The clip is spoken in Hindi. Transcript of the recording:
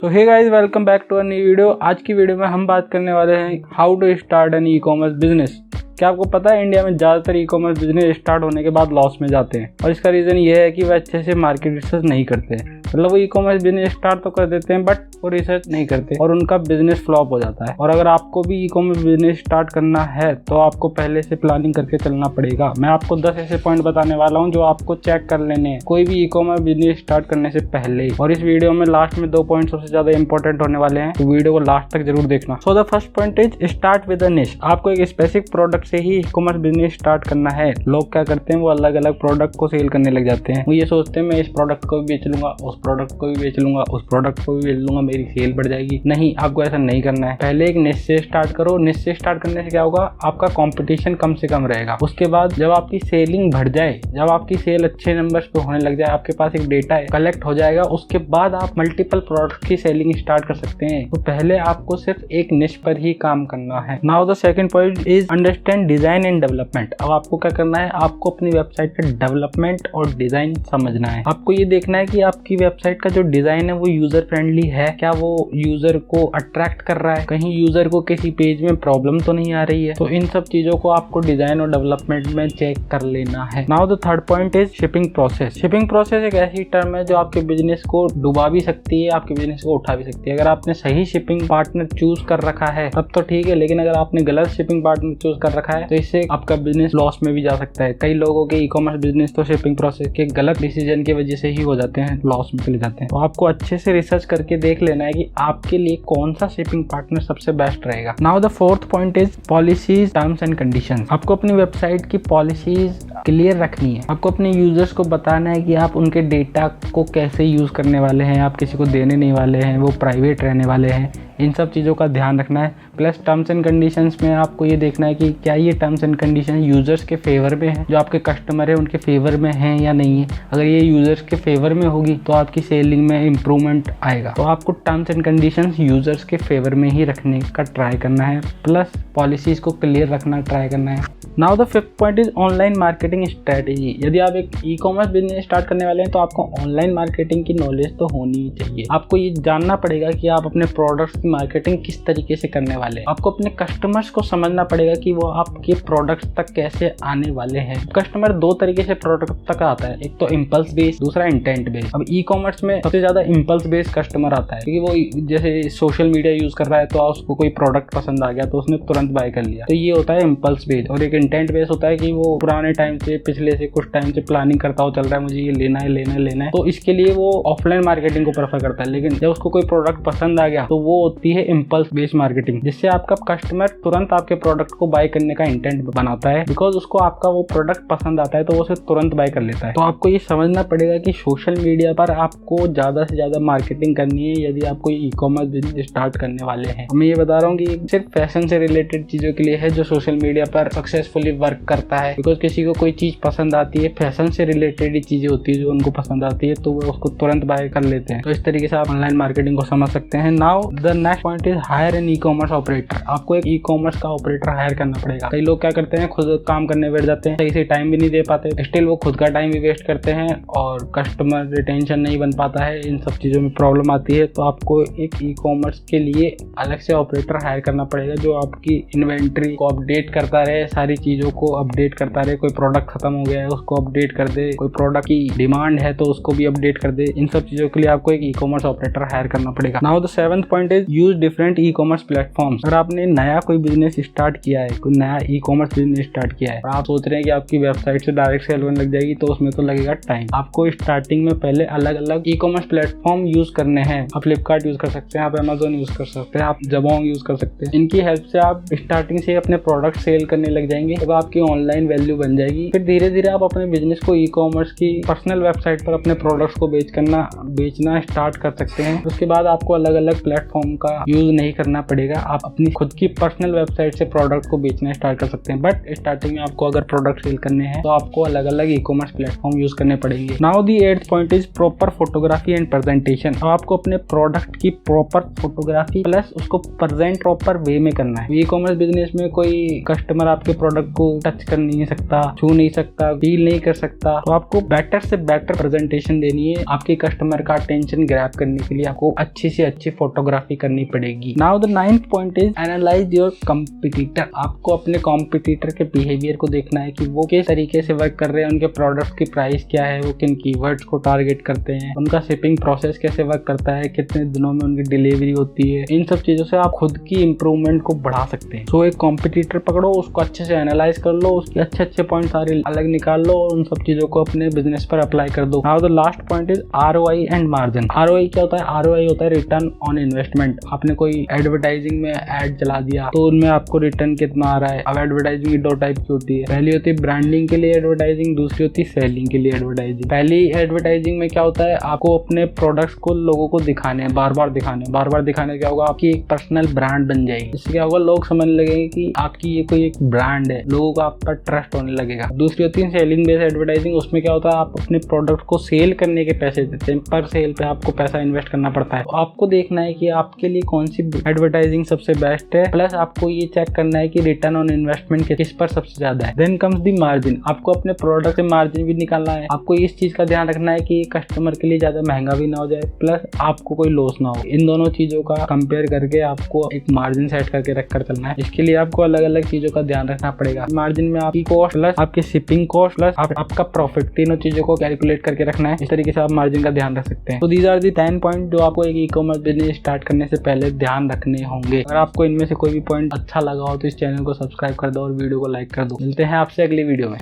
तो hey guys, welcome back to a new video. आज की वीडियो में हम बात करने वाले हैं how to start an e commerce business. क्या आपको पता है इंडिया में ज़्यादातर ई कॉमर्स बिजनेस स्टार्ट होने के बाद लॉस में जाते हैं, और इसका रीज़न ये है कि वह अच्छे से मार्केट रिसर्च नहीं करते हैं। मतलब वो ई कॉमर्स बिजनेस स्टार्ट तो कर देते हैं बट वो रिसर्च नहीं करते और उनका बिजनेस फ्लॉप हो जाता है। और अगर आपको भी ई कॉमर्स बिजनेस स्टार्ट करना है तो आपको पहले से प्लानिंग करके चलना पड़ेगा। मैं आपको 10 ऐसे पॉइंट बताने वाला हूँ जो आपको चेक कर लेने हैं कोई भी ई कॉमर्स बिजनेस स्टार्ट करने से पहले। और इस वीडियो में लास्ट में 2 पॉइंट सबसे ज्यादा इंपॉर्टेंट होने वाले हैं, तो वीडियो को लास्ट तक जरूर देखना। So the first point is start with a निश। आपको एक स्पेसिफिक प्रोडक्ट से ही ई कॉमर्स बिजनेस स्टार्ट करना है। लोग क्या करते हैं, वो अलग अलग प्रोडक्ट को सेल करने लग जाते हैं। वो ये सोचते हैं मैं इस प्रोडक्ट को भी बेच लूंगा, उस प्रोडक्ट को भी बेच लूंगा, उस प्रोडक्ट को भी बेच लूंगा, मेरी सेल बढ़ जाएगी। नहीं, आपको ऐसा नहीं करना है। पहले एक निश से स्टार्ट करो। निश से स्टार्ट करने से क्या होगा, आपका कंपटीशन कम से कम रहेगा। उसके बाद जब आपकी सेलिंग बढ़ जाए, जब आपकी सेल अच्छे नंबर्स पे होने लग जाए, आपके पास एक डेटा कलेक्ट हो जाएगा, उसके बाद आप मल्टीपल प्रोडक्ट की सेलिंग स्टार्ट कर सकते हैं। तो पहले आपको सिर्फ एक निश पर ही काम करना है। Now the second point is understand design and development. अब आपको क्या करना है, आपको अपनी वेबसाइट का डेवलपमेंट और डिजाइन समझना है। आपको ये देखना है कि आपकी वेबसाइट का जो डिजाइन है वो यूजर फ्रेंडली है, क्या वो यूजर को अट्रैक्ट कर रहा है, कहीं यूजर को किसी पेज में प्रॉब्लम तो नहीं आ रही है। तो इन सब चीजों को आपको डिजाइन और डेवलपमेंट में चेक कर लेना है। Now the third point is shipping process. Shipping process एक ऐसी टर्म है जो आपके बिजनेस को डुबा भी सकती है, आपके बिजनेस को उठा भी सकती है। अगर आपने सही शिपिंग पार्टनर चूज कर रखा है तब तो ठीक है, लेकिन अगर आपने गलत शिपिंग पार्टनर चूज कर रखा है तो इससे आपका बिजनेस लॉस में भी जा सकता है। कई लोगों के ई कॉमर्स बिजनेस तो शिपिंग प्रोसेस के गलत डिसीजन की वजह से ही हो जाते हैं, लॉस में चले जाते हैं। तो आपको अच्छे से रिसर्च करके देख लेना है कि आपके लिए कौन सा शिपिंग पार्टनर सबसे बेस्ट रहेगा। Now the fourth point is policies, terms and conditions. आपको अपनी वेबसाइट की पॉलिसीज क्लियर रखनी है। आपको अपने यूजर्स को बताना है कि आप उनके डेटा को कैसे यूज करने वाले हैं, आप किसी को देने नहीं वाले हैं, वो प्राइवेट रहने वाले हैं। इन सब चीज़ों का ध्यान रखना है। प्लस टर्म्स एंड कंडीशंस में आपको ये देखना है कि क्या ये टर्म्स एंड कंडीशन यूजर्स के फेवर में है, जो आपके कस्टमर है उनके फेवर में है या नहीं है। अगर ये यूजर्स के फेवर में होगी तो आपकी सेलिंग में इंप्रूवमेंट आएगा। तो आपको टर्म्स एंड कंडीशंस यूजर्स के फेवर में ही रखने का ट्राई करना है, प्लस पॉलिसीज को क्लियर रखना ट्राई करना है। Now the fifth point is online marketing strategy. यदि आप एक ई कॉमर्स बिजनेस स्टार्ट करने वाले हैं तो आपको ऑनलाइन मार्केटिंग की नॉलेज तो होनी ही चाहिए। आपको ये जानना पड़ेगा कि आप अपने प्रोडक्ट्स की मार्केटिंग किस तरीके से करने वाले हैं। आपको अपने कस्टमर्स को समझना पड़ेगा कि वो आपके प्रोडक्ट्स तक कैसे आने वाले हैं। कस्टमर 2 तरीके से प्रोडक्ट तक आता है, एक तो इम्पल्स बेस्ड, दूसरा इंटेंट बेस्ड। अब ई कॉमर्स में सबसे ज्यादा इम्पल्स बेस्ड कस्टमर आता है, क्योंकि वो जैसे सोशल मीडिया यूज कर रहा है तो उसको कोई प्रोडक्ट पसंद आ गया तो उसने तुरंत बाय कर लिया। तो ये होता है इम्पल्स बेस्ड। और एक इंटेंट बेस्ड होता है कि वो पुराने टाइम से, पिछले से कुछ टाइम से प्लानिंग करता हो, चल रहा है मुझे ये लेना है लेना है लेना है, तो इसके लिए वो ऑफलाइन मार्केटिंग को प्रेफर करता है। लेकिन जब उसको कोई प्रोडक्ट पसंद आ गया तो वो होती है इम्पल्स बेस्ड मार्केटिंग, जिससे आपका कस्टमर तुरंत आपके प्रोडक्ट को बाय करने का इंटेंट बनाता है, बिकॉज उसको आपका वो प्रोडक्ट पसंद आता है तो वो उसे तुरंत बाय कर लेता है। तो आपको ये समझना पड़ेगा कि सोशल मीडिया पर आपको ज्यादा से ज्यादा मार्केटिंग करनी है यदि आप कोई ई कॉमर्स बिजनेस स्टार्ट करने वाले हैं। मैं ये बता रहा हूँ कि सिर्फ फैशन से रिलेटेड चीजों के लिए है जो सोशल मीडिया पर सक्सेसफुली वर्क करता है, बिकॉज किसी को कोई चीज पसंद आती है, फैशन से रिलेटेड ही चीजें होती है जो उनको पसंद आती है, तो वो उसको तुरंत बाय कर लेते हैं। तो इस तरीके से आप ऑनलाइन मार्केटिंग को समझ सकते हैं। Now the next point is hire an e commerce operator. आपको एक ई कॉमर्स का ऑपरेटर हायर करना पड़ेगा। कई लोग क्या करते हैं, खुद काम करने बैठ जाते हैं, सही से टाइम भी नहीं दे पाते, स्टिल वो खुद का टाइम भी वेस्ट करते हैं और कस्टमर रिटेंशन नहीं बन पाता है। इन सब चीजों में प्रॉब्लम आती है। तो आपको एक ई कॉमर्स के लिए अलग से ऑपरेटर हायर करना पड़ेगा जो आपकी इन्वेंट्री को अपडेट करता रहे, सारी चीजों को अपडेट करता रहे। कोई प्रोडक्ट खत्म हो गया है उसको अपडेट कर दे, कोई प्रोडक्ट की डिमांड है तो उसको भी अपडेट कर दे। इन सब चीजों के लिए आपको एक ई कॉमर्स ऑपरेटर हायर करना पड़ेगा। Now the seventh point is use different e commerce platforms. अगर आपने नया कोई बिजनेस स्टार्ट किया है, कोई नया ई कॉमर्स बिजनेस स्टार्ट किया है और आप सोच रहे हैं कि आपकी वेबसाइट से डायरेक्ट सेल होने लग जाएगी, तो उसमें तो लगेगा टाइम। आपको स्टार्टिंग में पहले अलग अलग ई कॉमर्स प्लेटफॉर्म यूज करने हैं। आप फ्लिपकार्ट यूज कर सकते हैं, आप अमेजोन यूज कर सकते हैं, आप जबोंग यूज कर सकते हैं। इनकी हेल्प से आप स्टार्टिंग से अपने प्रोडक्ट सेल करने लग जाएंगे, तब आपकी ऑनलाइन वैल्यू बन जाएगी। फिर धीरे धीरे आप अपने बिजनेस को ई कॉमर्स की पर्सनल वेबसाइट पर अपने प्रोडक्ट्स को बेचना स्टार्ट कर सकते हैं। उसके बाद आपको अलग अलग प्लेटफॉर्म का यूज नहीं करना पड़ेगा। आप अपनी खुद की पर्सनल वेबसाइट से प्रोडक्ट को बेचना स्टार्ट कर सकते हैं। बट स्टार्टिंग में आपको अगर प्रोडक्ट सेल करने हैं तो आपको अलग अलग ई कॉमर्स प्लेटफॉर्म यूज करने पड़ेंगे। Now the 8th point is proper photography and presentation. तो आपको अपने प्रोडक्ट की प्रॉपर फोटोग्राफी प्लस उसको प्रेजेंट प्रॉपर वे में करना है। ई कॉमर्स बिजनेस में कोई कस्टमर आपके प्रोडक्ट को टच कर नहीं सकता, छू नहीं सकता, फील नहीं कर सकता। तो आपको बेटर से बेटर प्रेजेंटेशन देनी है। आपके कस्टमर का अटेंशन ग्रैब करने के लिए आपको अच्छी से अच्छी फोटोग्राफी करनी पड़ेगी। Now the 9th point is analyse your competitor. आपको अपने कॉम्पिटिटर के बिहेवियर को देखना है कि वो किस तरीके से वर्क कर रहे हैं, उनके प्रोडक्ट की प्राइस क्या है, वो किन कीवर्ड्स को टारगेट करते हैं, उनका शिपिंग प्रोसेस कैसे वर्क करता है, कितने दिनों में उनकी डिलीवरी होती है। इन सब चीजों से आप खुद की इंप्रूवमेंट को बढ़ा सकते हैं। सो एक कॉम्पिटिटर पकड़ो, उसको अच्छे से एनालाइज कर लो, उसके अच्छे अच्छे पॉइंट सारे अलग निकाल लो और उन सब चीजों को अपने बिजनेस पर अप्लाई कर दो। Now the last point is ROI and margin. ROI क्या होता है? ROI होता है रिटर्न ऑन इन्वेस्टमेंट। आपने कोई एडवर्टाइजिंग में एड चला दिया तो उनमें आपको रिटर्न कितना आ रहा है। अब एडवर्टाइजिंग दो टाइप की होती है, पहली होती है ब्रांडिंग के लिए एडवर्टाइजिंग, दूसरी होती है सेलिंग के लिए एडवर्टाइजिंग। पहली एडवर्टाइजिंग में क्या होता है, आपको अपने प्रोडक्ट्स को लोगों को दिखाने हैं, बार बार दिखाने क्या होगा, आपकी एक पर्सनल ब्रांड बन जाएगी। इससे क्या होगा, लोग समझने लगेंगे कि आपकी ये कोई एक ब्रांड है, लोगों को आप पर ट्रस्ट होने लगेगा। दूसरी होती है सेलिंग बेस्ड एडवर्टाइजिंग। उसमें क्या होता है, आप अपने प्रोडक्ट को सेल करने के पैसे देते हैं, पर सेल पे आपको पैसा इन्वेस्ट करना पड़ता है। तो आपको देखना है कि आपके लिए कौन सी एडवर्टाइजिंग सबसे बेस्ट है, प्लस आपको ये चेक करना है कि रिटर्न ऑन इन्वेस्टमेंट किस पर सबसे ज्यादा है। Then comes the margin. आपको अपने प्रोडक्ट से मार्जिन भी निकालना है। आपको इस चीज का ध्यान रखना है कि कस्टमर के लिए ज्यादा महंगा भी ना हो जाए, प्लस आपको कोई लॉस ना हो। इन दोनों चीजों का कंपेयर करके आपको एक मार्जिन सेट करके रख कर चलना है। इसके लिए आपको अलग अलग चीजों का ध्यान रखना पड़ेगा। मार्जिन में आपकी कॉस्ट प्लस आपकी शिपिंग कॉस्ट प्लस आपका प्रॉफिट, तीनों चीजों को कैलकुलेट करके रखना है। इस तरीके से आप मार्जिन का ध्यान रख सकते हैं। तो दीज आर दी 10 पॉइंट जो आपको एक ई कॉमर्स बिजनेस स्टार्ट करने से पहले ध्यान रखने होंगे। अगर आपको इनमें से कोई भी पॉइंट अच्छा लगा हो तो इस चैनल को सब्सक्राइब कर दो और वीडियो को लाइक कर दो। मिलते हैं आपसे अगली वीडियो में।